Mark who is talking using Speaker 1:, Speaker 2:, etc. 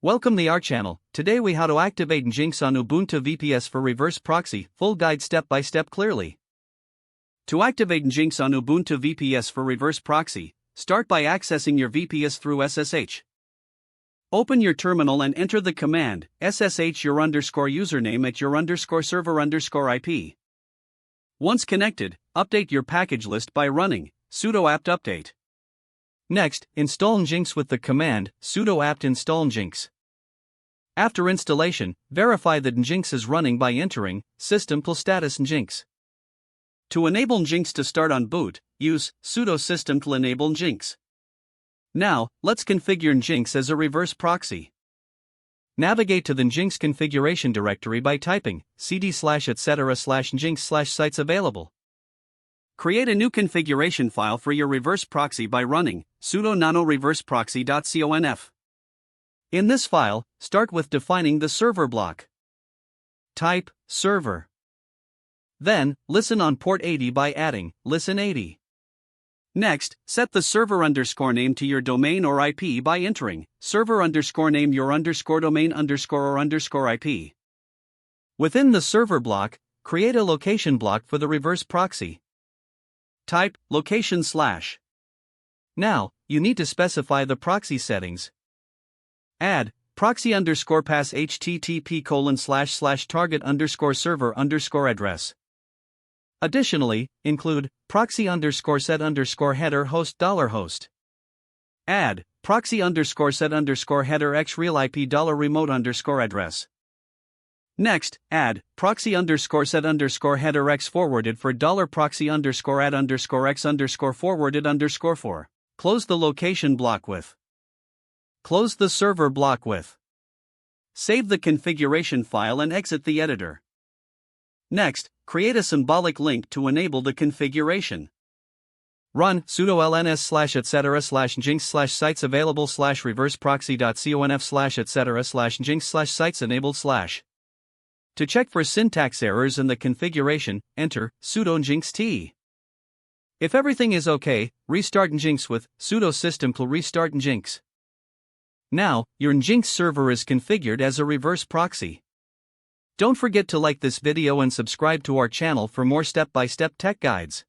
Speaker 1: Welcome to our channel. Today we how to activate Nginx on Ubuntu VPS for reverse proxy, full guide step by step clearly. To activate Nginx on Ubuntu VPS for reverse proxy, start by accessing your VPS through SSH. Open your terminal and enter the command SSH your username at your server IP. Once connected, update your package list by running sudo apt update. Next, install Nginx with the command sudo apt install Nginx. After installation, verify that Nginx is running by entering system.status Nginx. To enable Nginx to start on boot, use sudo system enable Nginx. Now, let's configure Nginx as a reverse proxy. Navigate to the Nginx configuration directory by typing cd/etc/nginx/sites available. Create a new configuration file for your reverse proxy by running sudo nano reverseproxy.conf. In this file, start with defining the server block. Type server. Then, listen on port 80 by adding listen 80. Next, set the server name to your domain or IP by entering server name your domain or IP. Within the server block, create a location block for the reverse proxy. Type location/. Now, you need to specify the proxy settings. Add proxy _pass http://target_server address. Additionally, include proxy _set header host $host. Add proxy _set header x real IP $remote address. Next, add proxy _set header x forwarded for $proxy _add x forwarded for. Close the location block with. Close the server block with. Save the configuration file and exit the editor. Next, create a symbolic link to enable the configuration. Run sudo lns/etc/nginx/sites available /reverseproxy.conf/etc/nginx/sites enabled/. To check for syntax errors in the configuration, enter sudo nginx. If everything is okay, restart Nginx with sudo system restart Nginx. Now, your Nginx server is configured as a reverse proxy. Don't forget to like this video and subscribe to our channel for more step-by-step tech guides.